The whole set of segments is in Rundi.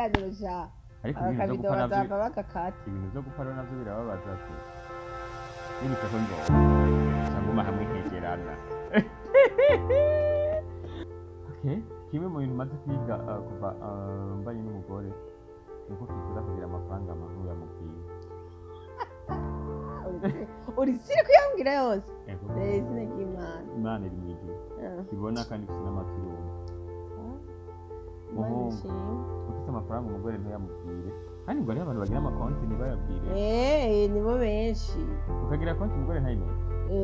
Yadoja ariko ibintu byo akabido gupfa navyo bazava bagakata. ibintu byo gupfa rero navyo birababaza pe nibike ko ngo cyangwa hamwe ntegerana okay kimwe mu bintu maze kwiga kuva mbanye n'umugore nuko kifuza kugira amafaranga amahuru yamubwiye uri siri kuyambwira yose izina ry'Imana Imana iri mu ijuru ibona kandi ifite n'amaturo ufite amafaranga umugore ntiyamubwire kandi ngo hariho abantu bagira amakonti ntibayabwire nibo benshi ukagira konti umugore ntayimenye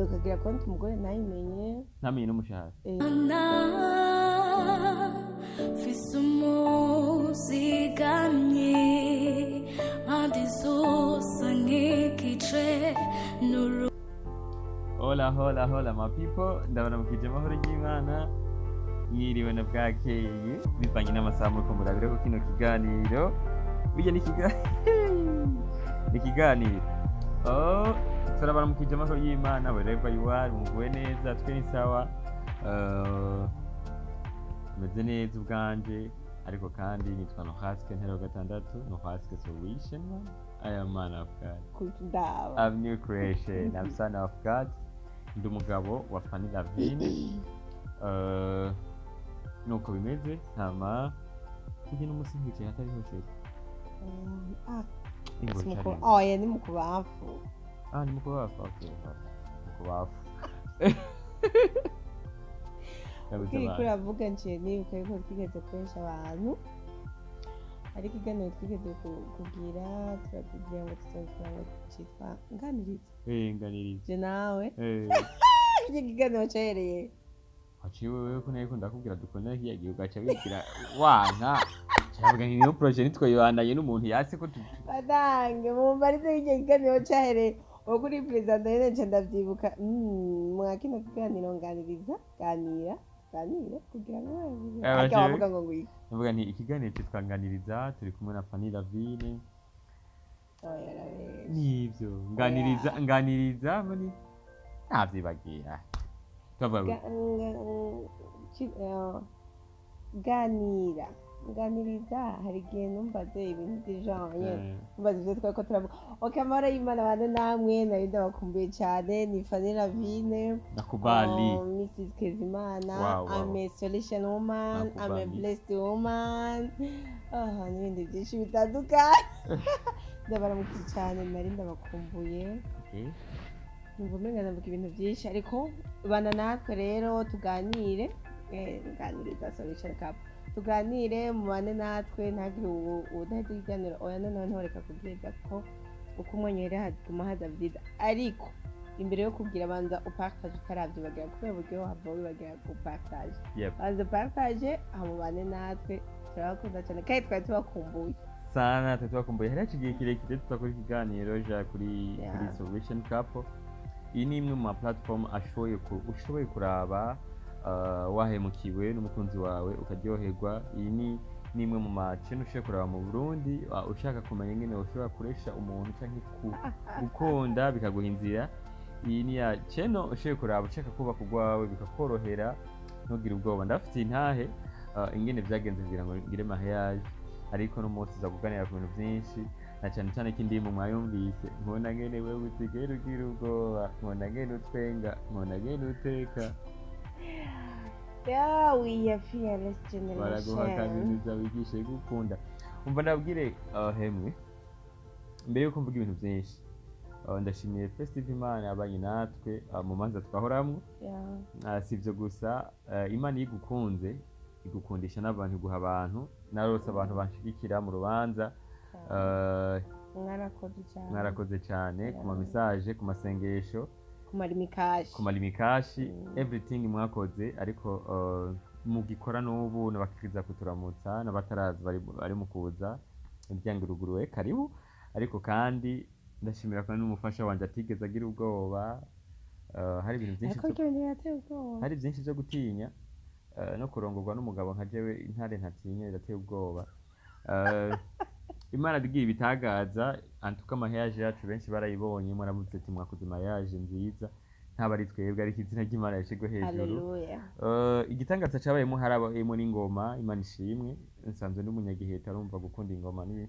ukagira konti umugore ntayimenye ntamenye n'umushahara fise umuzigamye mpande zose nk'igice n'uru. Hola my people, ndabona mukije amahoro y'Imana mwiriwe na bwakeye bivanye n'amasaha muriko murabire ko kino kiganiro bijya n'ikiganiro turabona mukije amahoro y'Imana wherever you are muguwe neza twe ni sawa meze neza ubwanje ariko kandi nitwa NORASQUE ntero gatandatu NORASQUE solution I am man of God I'm new creation I'm son of God ndi umugabo wa FANNY LAVINE nuko bimeze ntama kugena umunsi nkwicaye hatari hose ni mukubafu ni mukubafu okay mukubafu ukiri kuravuga nje nibuka yuko twigeze kuresha abantu ariko iganiro twigeze kugira turatubwira ngo tuzakora ngo cyitwa nganiriza je nawe iki kiganiro cyahereye haciwe wewe ko nayo ndakubwira dukona hiyagiye ugaca wigira wanka cyavuga ni niyo projet nitwayibandanye n'umuntu yase ko badange mumva ari iki kiganiro cyahereye ukuri president yene nje ndavyibuka mwakina kiganiro nganiriza ganira kugira ngo akavuga ngo ngwi navuga nti ikiganiro cyitwanganiriza turi kumwe na FANNY LAVINE nivyo nganiriza muri navyibagira tuvuga ganiriza hari igihe numvaze ibintu by'ijanye numvaze ivyo twako turavuga amahoro y'Imana abantu namwe nari ndabakumbuye cyane ni FANNY LAVINE nakubali Mrs. Kezimana I'm a solution woman I'm a blessed woman n'ibindi byinshi bitandukanye ndabaramukije cyane nari ndabakumbuye numva umenga navuga ibintu byinshi ariko bana natwe rero tuganire nganiriza solution cup tuganire mubane natwe ntagire udahita ikiganiro oya noneho ntoreka kubwiriza ko uko umwanyere hatuma haza byiza ariko imbere yo kubwira banza upartage utarabyibagira kubera uburyo wava wibagira gupartage banza upartage hamubane natwe turabakunda cyane kandi twari tubakumbuye sana tubakumbuye hari igihe kirekire tutakora ikiganiro ja kuri solution cup iyi ni imwe mu ma platform ushoboye kuraba wahemukiwe n'umukunzi wawe ukaryoherwa iyi ni imwe mu macene ushobora kuraba mu Burundi ushaka kumenya ingene ushobora kuresha umuntu canke gukunda bikaguha inzira iyi ni ya channel ushobora kuraba ushaka kubaka urwawe bikakorohera ntugire ubwoba ndafite intahe ingene vyagenze kugira ngo ngire mariage ariko no munsi za kuganira ku bintu byinshi na cyane cyane k'indimu mwayumvise nkona ngene wewe utigera ugira ubwoba nkona ngene utwenga nkona ngene uteka we are fearless generation baraguhakaniriza wigishe gukunda umva ndabwire hemwe mbere yuko mvuga ibintu byinshi ndashimiye Festival Imana yabanye natwe mu manza twahoramwo sivyo gusa Imana igukunze igukundisha n'abantu guha abantu narose abantu banshigikira mu rubanza mwarakoze cyane ku ma message ku masengesho kumalimikashi everything mwakoze ariko mugikora n'ubu nabakiza kuturamutsa n'abatarazi bari mu kuza imiryango iruguruwe karibu ariko kandi ndashimira kandi n'umufasha wanje atigeze agira ubwoba hari ibintu byinshi byo gutinya no kurongorwa n'umugabo nka jewe intare ntatinya irateye ubwoba Imana digiye bitagaza antuka mariage yacu benshi barayibonye muravuze ati mwakoze mariage nziza ntaba ari twebwe ariko izina ry'Imana rishigwe hejuru. Haleluya. Igitangaza cabayemo harabayemo n'ingoma, Imana ishimwe. Nsanzwe n'umunyagiheta, arumva gukunda ingoma ni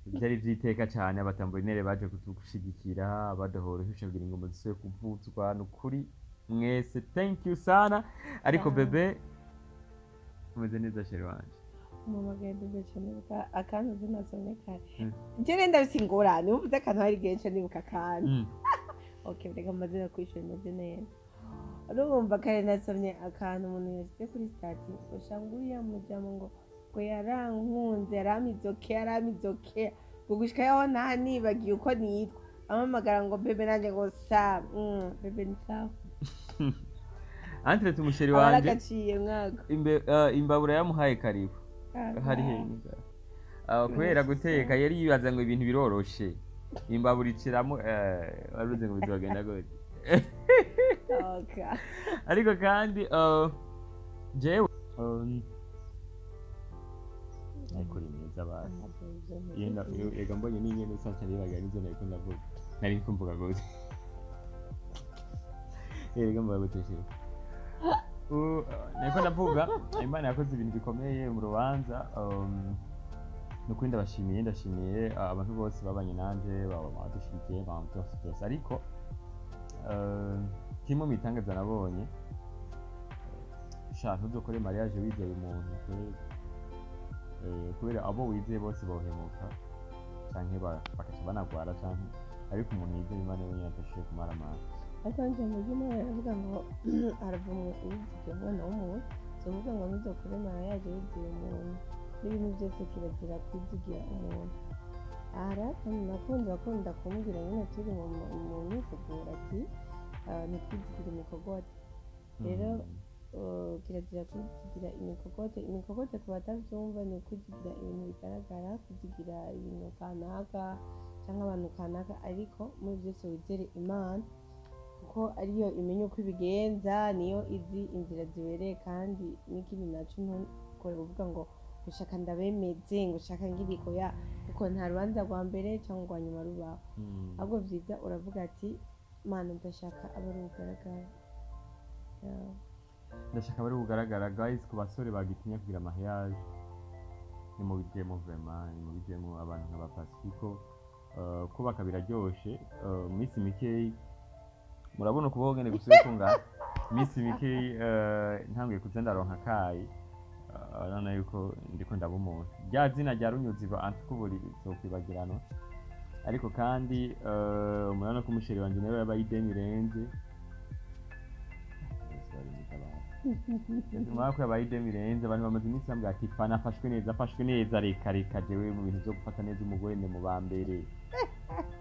byari vyiteka cane. Abatamburinere baje kutugushigikira, abadohora ushusha kugira ingoma zisuye kuvuzwa. Nukuri mwese thank you sana. Ariko bebe umeze neza sheri wanje. Umamagaye bebe nibuka akantu zinasomye kare. Njye ndabise ingorane uvuze akantu hari genshi nibuka akantu. Okay, reka mazina kwishura imeze neza. Urumva kare nasomye akantu umuntu yashyize kuri stati ushanga uriya mujamo ngo yarankunze yaramizoke gushika yaho nibagiye uko nitwa amamagara ngo bebe nanje ngo sa bebe ni sawa. Antre tumusheri wanje aragaciye mwako imbabura yamuhaye karibu hari henga kubera guteka yari yibaza ngo ibintu biroroshe imbabura iciramo waruze ngo bizogenda gute. Okay. Ariko kandi jewe ariko ni mwiza basi yega mbonye n'inyene usanzwe nibaga nizo nariko ndavuga nari kumvuga gute yega mbaga guteshe nariko ndavuga Imana yakoze ibintu bikomeye mu rubanza. Nukuri ndashimiye abantu bose babanye nanje badushigikiye byose ariko kimwe mu bitangaza nabonye sha ntuzokore mariage wizeye umuntu kubera abo wizeye bose bohemuka canke bakaca banagwara canke ariko umuntu yizeye Imana wenyine atashoboye kumara amazi. ariko nje mu gihe aravuga ngo aravumwe uzigiye umwana w'umuntu sovuga ngo ntuzokore mariage wizeye umuntu n'ibintu byose kirazira kwizigira umuntu. Nakunda kumubwira nyine turi mu myiteguro ati ntitwizigire imikogote rero kirazira kwizigira imikogote ku batabyumva ni ukwizigira ibintu bigaragara, kuzigira ibintu kanaka cyangwa abantu kanaka, ariko muri byose wizere Imana kuko ariyo imenya uko ibigenza, niyo izi inzira zibereye. kandi n'ikindi naco ntukore uvuga ngo gushaka ndabemeze ngo shaka ngiriko ya kuko nta rubanza rwa mbere cyangwa rwa nyuma rubaho. ahubwo vyiza uravuga ati Mana ndashaka abari ugaragara. Ndashaka abari ugaragara guys. Ku basore bagitinya kugira mariage ni mu bijemo vraiment ni mu bijemo abantu nk'aba Pacifico kubaka biraryoshe. Minsi mikeyi murabona ukubaho ngene gusuye kunga minsi mikeyi ntanguye kuza ndaronka kayi urabona yuko ndiko ndaba umuntu rya zina rya runyuziba antukuburi zokwibagirana. Ariko kandi umurana ko umusheri wanje nawe yabaye ideni renze mwako yabaye ideni renze. Abantu bamaze iminsi bambwira ati fana afashwe neza reka jewe mu bintu byo gufata neza umugore ni mu bambere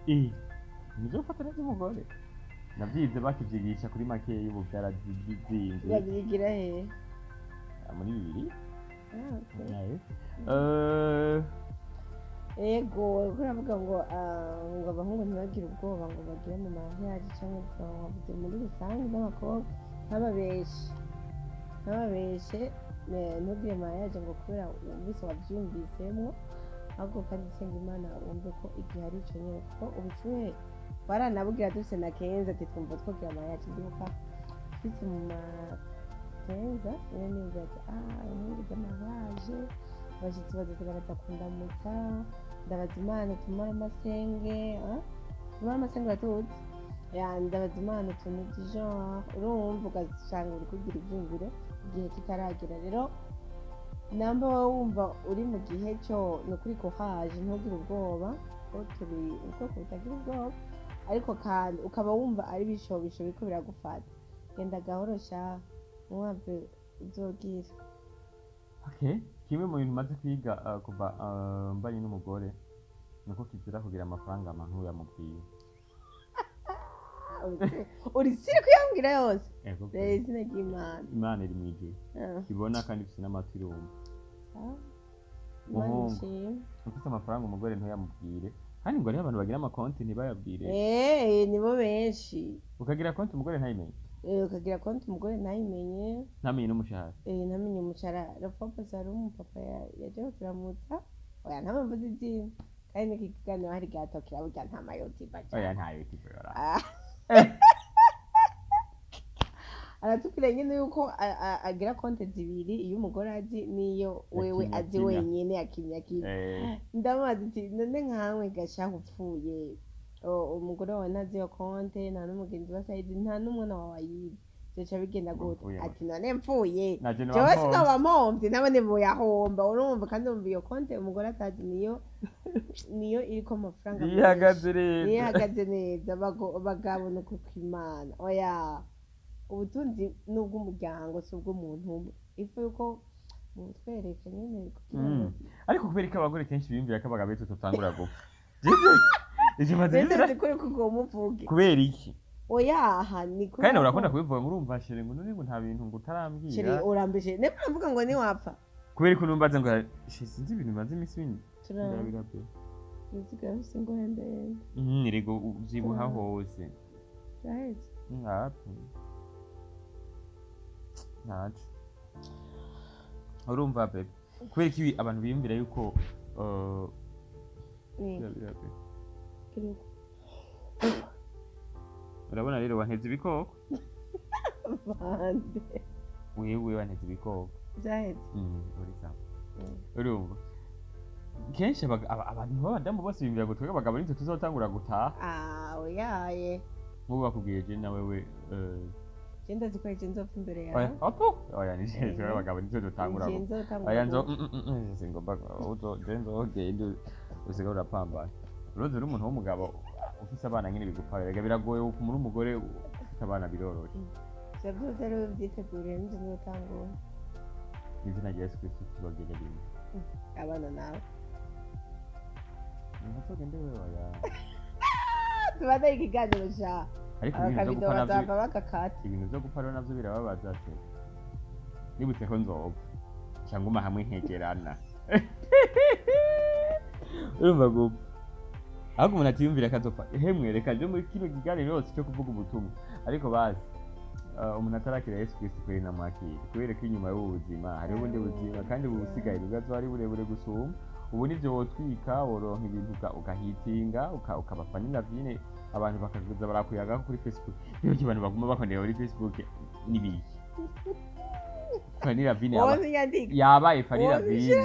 ibintu byo gufata neza umugore navyize bakivyigisha kuri make y'ubu byarazinze. Babyigira he muri bibiri. ego uravuga ngo abahungu ntibagire ubwoba ngo bagire mu mariage cyangwa bavuze muri rusange n'abakobwa ntababeshe ntugire mariage ngo kubera wumvise wabyumvisemo, ahubwo kandi senga Imana wumve ko igihe ari ico nyene kuko ubushuhe baranabubwira dufise na Kenza ati twumva twogira mariage. ndibuka twise mu makenza rero nibuga ati ntugize mariage abashitsi badutse baraza kundamutsa ndabaza Imana tumara amasenge uratuzi ndabaza Imana utuntu genre urumva ugasanga uri kugira ibyumviro igihe kitaragera. rero namba wumva uri mu gihe cyo ni ukuri courage ntugire ubwoba ko turi ubwoko butagira ubwoba, ariko kandi ukaba wumva ari bishobisho biriko biragufata genda gahoro sha mwave uzogira. Okay, kimwe mu bintu maze kwiga kuva mbanye n'umugore nuko kizira kugira amafaranga amantu yamubwiye. uri siri kuyambwira yose izina ry'Imana. Imana iri mu ijuru ibona kandi ifite n'amatwi irumva. ufite amafaranga umugore ntuyamubwire, kandi ngo hariho abantu bagira amakonti ntibayabwire. nibo benshi. Ukagira konti umugore ntayimenye. Ukagira konti umugore ntayimenye, ntamenye n'umushahara. ntamenye umushahara. Rapapa zari umupapa yaje kuramutsa oya ntamamvuze izina kandi n'ikiganiro hari gato kiraburya nta mayoti baje. Oya nta yoti bora. aratubwira nyine yuko agira konti zibiri iyo umugore azi n'iyo wewe azi wenyine yakimya ndamubaza ati none nkawe gashaho upfuye umugore wawe ntazi iyo konti nta n'umugenzi wa sayizi nta n'umwana wawe ayizi byoca bigenda gute ati none mpfuye jewe sinaba mpomvye nawe nivuye ahomba urumva kandi umva iyo konti umugore atazi niyo iriko amafaranga ihagaze neza bagabo no kwimana oya ubutunzi n'ubw'umuryango si ubw'umuntu umwe ifu yuko mutwereka nyene ariko kubera ko abagore kenshi biyumvira ko abagabo bityo tutangura gupfa kubera iki oyaha ni kandi urakunda kubivuga ngo urumva shere ngo none ngo nta bintu ngo utarambwira shere urambije ne mvuga ngo ni wapfa kubera ko numbaze ngo sinzi ibintu maze imisi bindi turabira pe nziga bise ngo hende nirego ubyibuha hose yaheze ngapi ntacu urumva pe kubera ko ibi abantu biyumvira yuko urabona rero wanteze ibikoko bande wewe wanteze ibikoko byaheze uri sawa urumva kenshi abantu b'abadamu bose biyumvira ngo twebwe abagabo nitwe tuzotangura gutaha oyaye nk'ubu bakubwiye je nawe we je ndazi ko ejo nzopfa imbere yawe oya ni je twebwe abagabo nitwe dutangura oya singomba je nzogenda usigaye urapambana uroze uri umuntu w'umugabo ufise abana nyine bigupfa rega biragoye muri umugore ufite abana biroroshe byose rero byiteguriye n'inzu n'utangura izina rya Yesu Kristo kibagenda rimwe abana nawe ntazogende wewe oya tubadaye ikiganiro sha ariko ibintu byo gupfa rero navyo birababaza se nibutse ko nzopfa cyangwa uma hamwe nkegerana urumva gupfa ahubwo umuntu atiyumvira akazopfa hemwe reka nje muri kino kiganiro yose cyo kuvuga ubutumwa ariko bazi umuntu atarakira Yesu Kristo kweri namwakira kubera ko inyuma y'ubuzima hariho ubundi buzima kandi busigaye bigazo ari burebure gusuma ubu nivyo wotwika woronka ibintu ugahitinga ukaba FANNY LAVINE abantu bakaguza barakuyaga kuri Facebook niyo abantu baguma bakondera kuri Facebook nibiki FANNY LAVINE yabaye FANNY LAVINE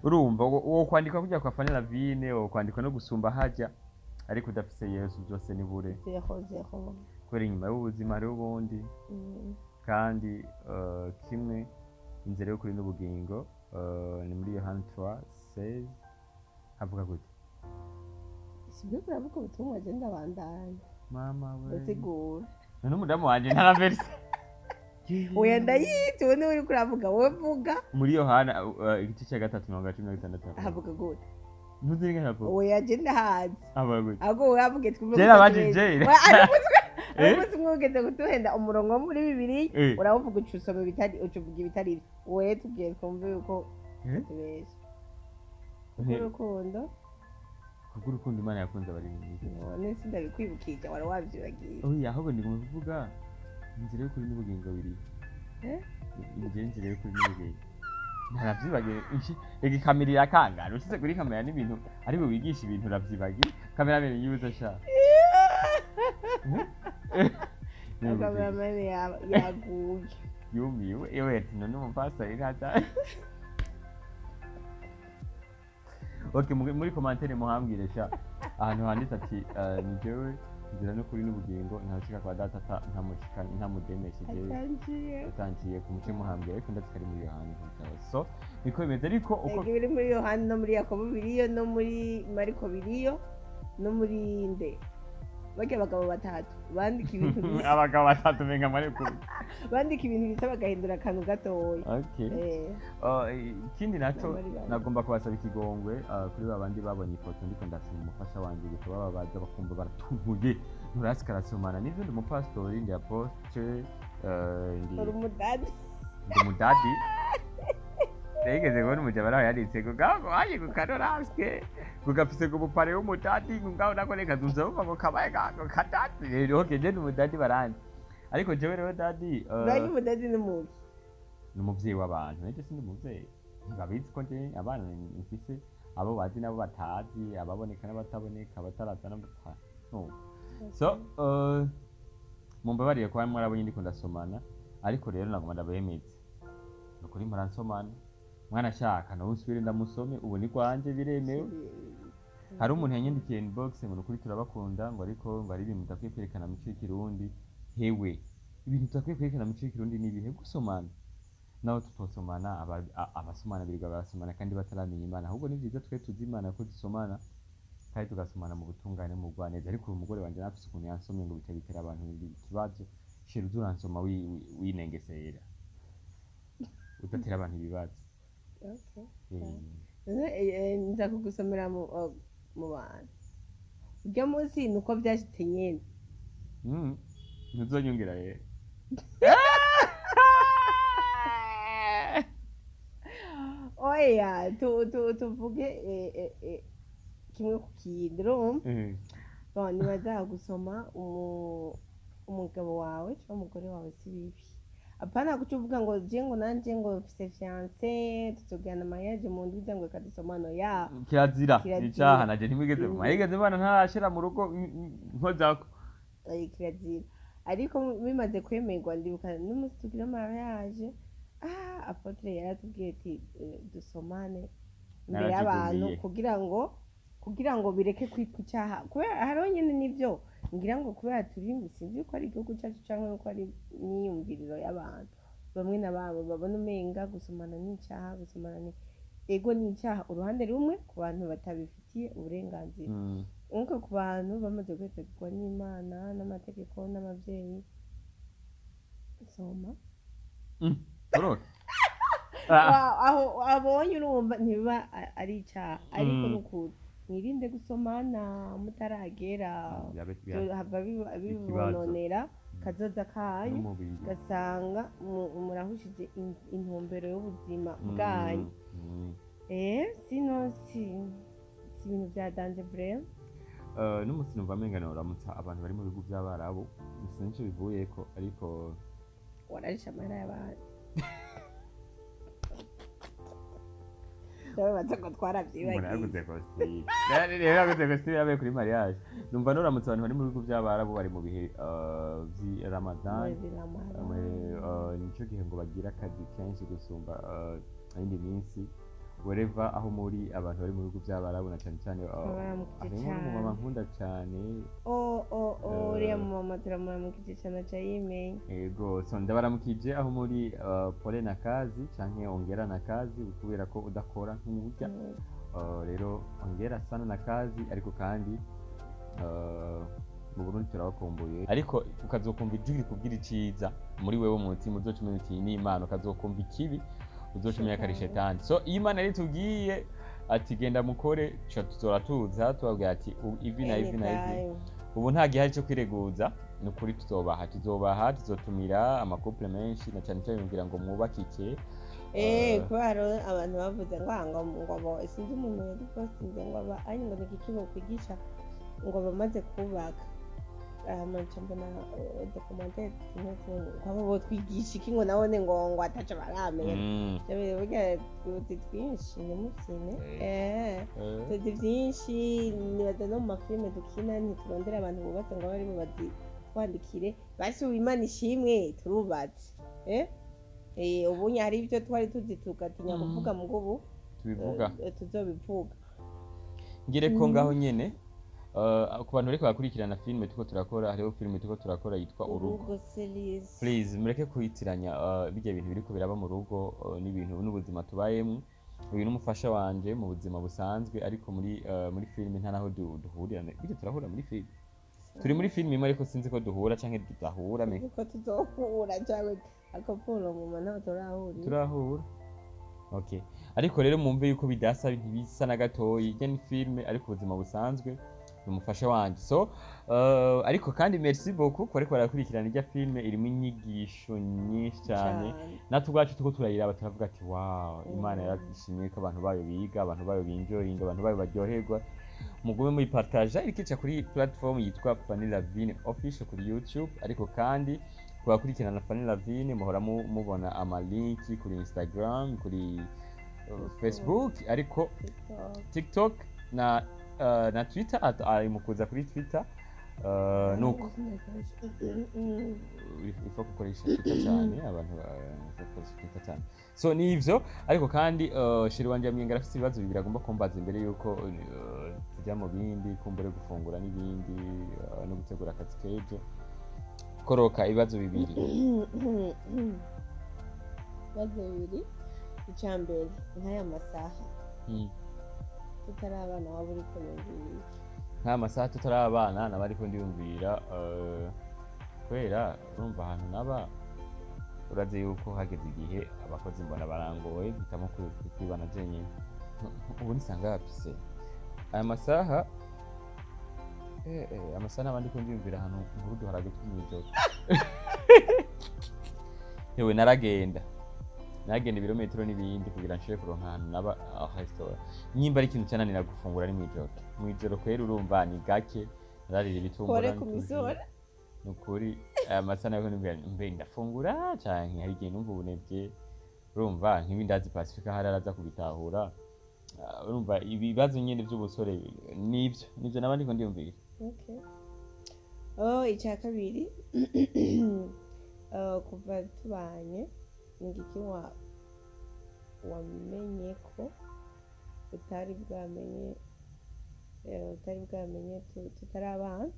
urumva wo kwandika kujya kwa FANNY LAVINE wo kwandika no gusumba hajya ariko udafise Yesu byose ni bure zero kubera inyuma y'ubuzima hariho ubundi kandi kimwe inzira yo kuri n'ubugingo ni muri Yohana 3:16 havuga gute sibyo kuravuga ubutumwa agenda bandanya mama we usigura none umudamu wanje ntaravese oya ndayiti wowe uri kuravuga wowe vuga muri Yohana igice cya 3:16 havuga gute ntuzinga havuga oya agenda hazi havuga gute ahubwo wavuge twumve jera baje jera ariko mwugeze kutuhenda umurongo wo muri Bibiliya uravuga ucusoma bitari ucuvuga ibitari wowe tubwiye twumve yuko tubesha urukundo urukundo Imana yakunze abari mu isi none sindabikwibukije wari wabyuragiye oya ahubwo ndi kuvuga inzira yo kuri n'ubugingo biri inzira yo kuri n'ubugingo ntaravyibagiye rega kamera irakangana ushyize kuri kamera n'ibintu ariko wigisha ibintu uravyibagiye kamera bene yuza sha kamera mane yaguye yumiwe ewe ati none umupasiteri ntata okay muri commentaire muhambwire sha ahantu handitse ati ni jewe inzira no kuri n'ubugingo ntashika kwa data ntamudemesheje utangiye ku mutima muhambwire ariko ndatsari muri Yohana so niko bimeze ariko uko biri muri Yohana no muri Yakobo biriyo no muri Mariko biriyo no muri nde bake abagabo batatu bandika ibintu bisa abagabo batatu menga Mariko bandika ibintu bisa bagahindura akantu gatoya okay ikindi naco nagomba kubasaba ikigongwe kuri babandi babonye ifoto ndiko ndasoma umufasha wanje bikaba babaza bakumva baratunguye NORASQUE arasomana n'ivyo ndi umupastori ndi apostle ndi umudadi tegeze ngo n'umuja baraho yanditse ngo gaho waje ku NORASQUE kugafise ngo umupare w'umudadi ngaho nako reka duza umva ngo kabaye gaho kadadi rero okay je n'umudadi barandi ariko jewe rero dadi bari umudadi n'umuki n'umuvyeyi w'abantu nje sindi umuvyeyi ngabizi ko nje abana mfise abo bazi nabo batazi ababoneka n'abataboneka abataraza n'abatano so mumbabarire kwa mwarabonye ndiko ndasomana ariko rero naguma ndabemeze nukuri muransomana mwana shaka no usubire ndamusome ubu ni kwanje biremewe. Hari umuntu yanyandikiye inbox ngo nukuri turabakunda ngo ariko ngo ari ibintu mutakwiye kwerekana mu cy'ikirundi. Hewe ibintu tutakwiye kwerekana mu cy'ikirundi ni ibihe gusomana naho tutosomana abasomana birirwa barasomana kandi bataramenya Imana, ahubwo ni byiza twe tuzi Imana ko dusomana kandi tugasomana mu butungane mu Rwaneza. Ariko uyu mugore wanje nafise ukuntu yansomye ngo bitera abantu ikibazo, shira uzuransoma winengesera udatera abantu ibibazo. Nza kugusomera mu bantu ubwo munsi nuko byashitse nyene ntuzonyongera rero. Oya tuvuge kimwe ku kindi urumva nibaza gusoma umugabo wawe cyangwa umugore wawe si bibi, apana kuca uvuga ngo je ngo nanje ngo mfise fiancé tuzogana mariage mu ndwi ngo kadusomano ya kirazira icaha naje ntimwigeze mwigeze bana ntarashira mu rugo nkozako kirazira. Ariko bimaze kwemerwa ndibuka n'umunsi tugira mariage apotre yaratubwiye ati dusomane imbere y'abantu kugira ngo bireke kwitwa icyaha, kubera hariho nyine nivyo ngira ngo kubera turi sinzi ko ari igihugu cyacu cyangwa ko ari imyiyumviriro y'abantu bamwe na bamwe babona umenga gusomana n'icyaha, gusomana ni ego ni icyaha uruhande rumwe ku bantu batabifitiye uburenganzira, nkuko ku bantu bamaze kwetegurwa n'Imana n'amategeko n'abavyeyi soma aho abonye urumva ntibiba ari icyaha. Ariko n'ukuri mwirinde gusomana mutaragera hava bibononera kazoza kanyu gasanga murahushije intumbero y'ubuzima bwanyu. Sino si ibintu bya danje brem. N'umunsi numva amenga uramutsa abantu bari mu bihugu by'Abarabu sinzi bivuyeko ariko wararisha amahera y'abandi ndabaza ko twaravyibagiye yaguze costume yaguze costume yabaye kuri mariage. Numva nuramutse abantu bari mu bihugu by'Abarabu bari mu bihe vyi Ramadan nico gihe ngo bagira akazi kenshi gusumba indi minsi wherever aho muri abantu bari mu bihugu by'Abarabu na cyane cyane mama nkunda cyane uriya mama turamuramukije cyane cyayimenya. Yego so ndabaramukije aho muri pole na kazi canke ongera na kazi kubera ko udakora nk'umurya rero ongera sana na kazi. Ariko kandi mu Burundi turabakumbuye, ariko ukazokumva ijwi kubwira iciza muri wewe mu mutima uzocumenya uti ni Imana, ukazokumva ikibi uzocumenya ko ari shetani. So iyo Imana yari tubwiye ati genda mukore tuzora tuza tubabwira ati ivi na ivi na ivi, ubu nta gihari cyo kwireguza. Ni ukuri tuzobaha tuzotumira amakouple menshi na cyane cyane kugira ngo mwubakike. Kubera abantu bavuze ngo sinzi umuntu yari postinze ngo ari ngo nigiki kwigisha ngo bamaze kubaka mbona documentaire nk'uko bo twigisha iki ngo nabone ngo ataca baramenya burya tuzi twinshi nimusine tuzi byinshi nibaza no mu mafilime dukina ntiturondera abantu bubatse ngo bari bubazi twandikire basi Imana ishimwe turubatse ubu hari ibyo twari tuzi tugatinya kuvuga mu ngubu tuzobivuga ngire ko ngaho nyene. Ku bantu bariko bakurikirana filime tuko turakora, hariho filime tuko turakora yitwa Urugo. Please mureke kuyitiranya bijya bintu biriko biraba mu rugo n'ibintu n'ubuzima tubayemo. Uyu n'umufasha wanje mu buzima busanzwe, ariko muri filime nta naho duhurira. Bijya turahura muri filime, turi muri filime imwe ariko sinzi ko duhura canke tudahura me ko tuzohura cyangwa akapolo mu mana turahura. Okay, ariko rero mumve yuko bidasa ntibisa na gatoyi ijya ni filime ariko ubuzima busanzwe umufasha wanje. So ariko kandi merci beaucoup ko ariko barakurikirana ijya filime irimo inyigisho nyinshi cyane, natwe ubwacu tuko turayiraba turavuga ati wow, Imana yarashimye ko abantu bayo biga, abantu bayo binjoyinga, abantu bayo baryoherwa. Mugume muri partage irikica kuri platform yitwa FANNY LAVINE official kuri YouTube, ariko kandi kubakurikirana FANNY LAVINE muhora mubona amalinki kuri Instagram, kuri Facebook, ariko TikTok na Twitter ari mukuza kuri Twitter nuko ifa gukoresha Twitter cyane abantu bakoresha Twitter cyane so nivyo ariko kandi shiri wanje yamyenga afite ibibazo bibiri agomba kumbaza imbere yuko tujya mu bindi kumbure gufungura n'ibindi no gutegura akazi kejo koroka ibibazo bibiri icyambere nk'aya masaha tutarabana waba uri kumubwira nta masaha tutarabana naba ariko ndiyumvira kubera urumva ahantu naba urazi yuko hageze igihe abakozi mbona barangoye mpitamo kwibana jenyine ubu nisanga yapise aya masaha amasaha n'abandi ko ndiyumvira ahantu nkuru duharage tw'imijoro yewe naragenda ibirometero n'ibindi kugira nshobore kuronka ahantu naba restaurant nyimba ari ikintu cyananira gufungura ni mwijoro kwera urumva ni gake nararira ibitumbura nukuri aya masaha nako mbe ndafungura canke hari igihe numva ubunebwe urumva nk'ibindazi Pacifica hari araza kubitahura urumva ibibazo nyene by'ubusore nivyo nabandi ko ndiyumvira icya kabiri kuva tubanye ngiki wamenye ko utari bwamenye tutarabana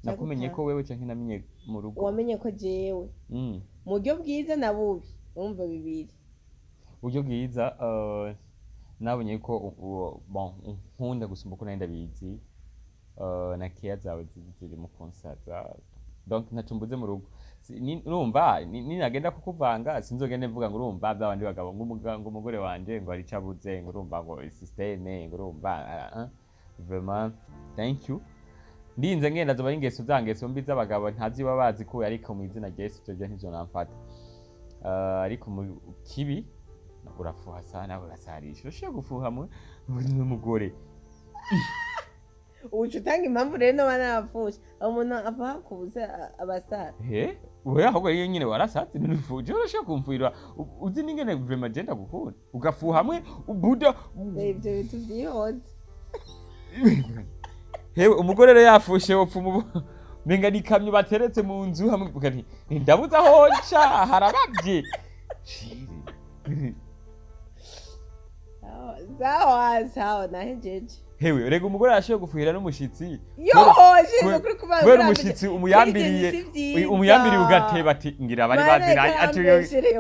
nakumenye ko wewe canke namenye mu rugo wamenye ko jewe mu buryo bwiza na bubi umva bibiri uburyo bwiza nabonye ko nkunda gusumba uko nari ndabizi na care zawe ziri mu konsaza donc ntacumbuze mu rugo urumva ninagenda kukuvanga sinzogende mvuga ngo urumva by'abandi bagabo ngo umugore wanje ngo ari cabuze ngo urumva ngo systeme ngo urumva vraiment thank you ndinze ngenda zoba ingeso zangeso mbi z'abagabo ntazi babazi ko ariko mu izina Yesu tuje ntivyo namfata ariko mu kibi urafuha sana urasarisha ushaka gufuha mu mugore ucu tanga impamvu rero banapfusha umuntu ava kubuza abasara oya ahubwo iyo nyine warasatse n'ufuje urashaka kumfuira uzi ningene vraiment genda gukunda ugafuha hamwe ubuda ibyo bitu byihoze hewe umugore rero yafushe opfu menga nikamyo bateretse mu nzu hamwe bugati ndabuza aho nca harabavye sawa nahejeje hewe rega umugore yashoye gufuhira n'umushitsi yohoje kuri kuba kubera umushitsi umuyambiriye ugateba ati ngira bari baziranye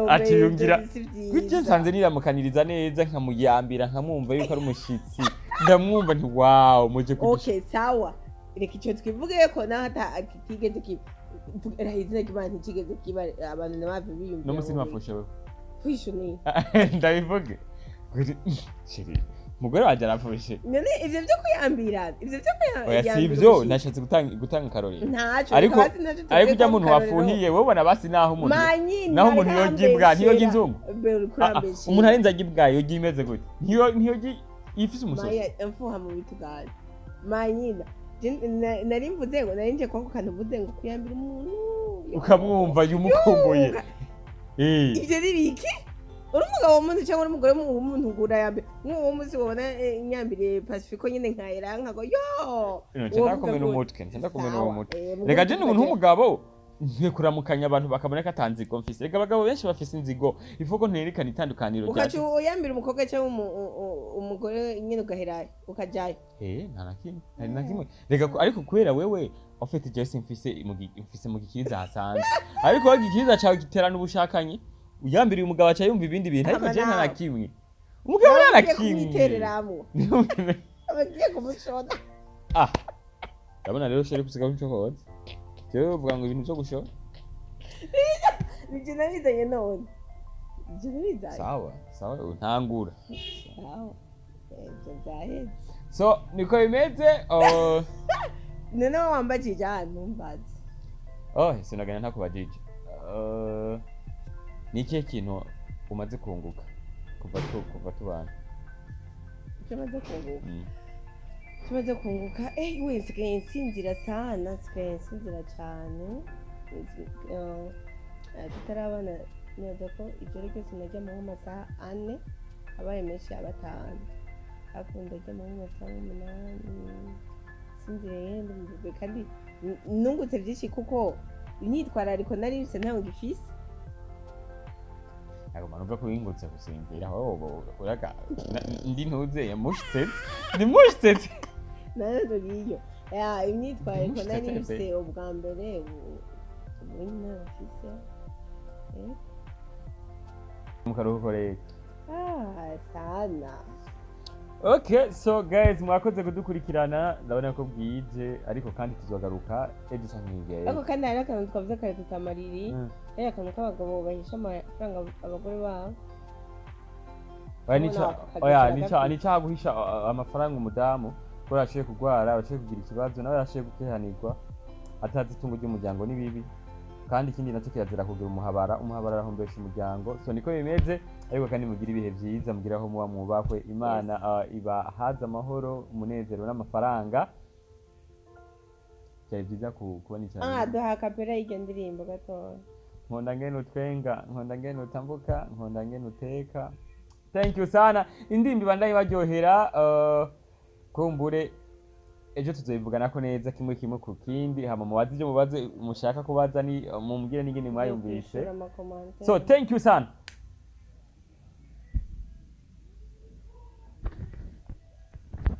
ati yungira kwije sanze niramukaniriza neza nkamuyambira nkamwumva yuko ari umushitsi ndamwumva nti wow muje okay sawa reka icyo twivuge ko nahata akigeze rahizina kibandi kigeze kiba abantu nabavi biyumvira no musi ntwafushe wewe kwishuni ndabivuge shiri mugore waje arafushe none ivyo byo kuyambira oya sivyo nashatse gutanga karori ariko ujya muntu wafuhiye wowe bona basi naho umuntu yogibwa ntiyogi inzungu umuntu arenza agibwa yogi imeze gute ntiyogi ifise umusozi mfuha mu bitugana manyina nari mvuze ngo nari nje kwako kantu mvuze ngo kuyambira umuntu ukamwumva yumukumbuye ivyo nibiki uri umugabo w'umuntu cyangwa uri umugore w'umuntu ngura yambe nk'uwo muzi wabona inyambire Pacifico nyine nkayira nkago yo ndakomena umutwe reka je n'umuntu w'umugabo nkwiye kuramukanya abantu bakabona ko atanzigo mfise reka abagabo benshi bafise inzigo ivuga ko nterekana itandukaniro ukacu uyambira umukobwa cyangwa umugore nyine ugaherayo ukajayo nta na kimwe reka ariko kubera wewe ufite Jesse mfise mu gikiriza hasanzwe ariko wa gikiriza cyawe giterana ubushakanye uyambiriye umugabo aca yumva ibindi bintu ariko je nta na kimwe umugabo nta na kimwe abagiye kumushona ndabona rero sheri kusiga kucokoza jewe uvuga ngo ibintu byo gushora nije narizanye none sawa untangura sawa byaheze so niko bimeze none wambajije ahantu mbazi sinagana ntakubajije ni ikihe kintu umaze kunguka kuva tubana tumaze kunguka we nsigaye nsinzira sana cyane tutarabana neza ko ijoro ryose najyamo nk'amasaha 4 abaye menshi ya 5 akunda ajyamo nk'amasaha 8 ndasinzire yenda umubebe kandi nungutse byinshi kuko imyitwarariko nari bise ntawe ngifise ntabwo numva ko wingutse gusinzira aho uraga ndi ntuzeye mushitsetse narazo ngiyo imyitwarariko nari bise ubwa mbere ubu ntawe ngifise mu karuhuko rero sana. Okay, so guys, mwakoze kudukurikirana ndabona ko bwije ariko kandi tuzagaruka ejo canke hirya. Ariko kandi hari akantu twavuze kare tutamariri, hari akantu k'abagabo bahisha amafaranga abagore babo. Nica guhisha amafaranga umudamu ko yashiye kugwara, yashiye kugira ikibazo nawe yashiye gukehanirwa atazi itungo ry'umuryango nibibi. Kandi ikindi nacyo kirazira kugira umuhabara arahombesha umuryango. So niko bimeze ariko kandi mugira ibihe byiza mugira aho muba mubakwe Imana ibahaza amahoro umunezero n'amafaranga. Cyari byiza kubona cyane. Duha kapera y'iryo ndirimbo gatoya. Nkunda ngene utwenga, nkunda ngene utambuka, nkunda ngene uteka. Thank you sana. Indimbi bandaye baryohera kumbure ejo tuzobivugana ko neza kimwe ku kindi hama mubaze ibyo mubaze mushaka kubaza ni mumbwire n'ingene mwayumvise. So thank you sana.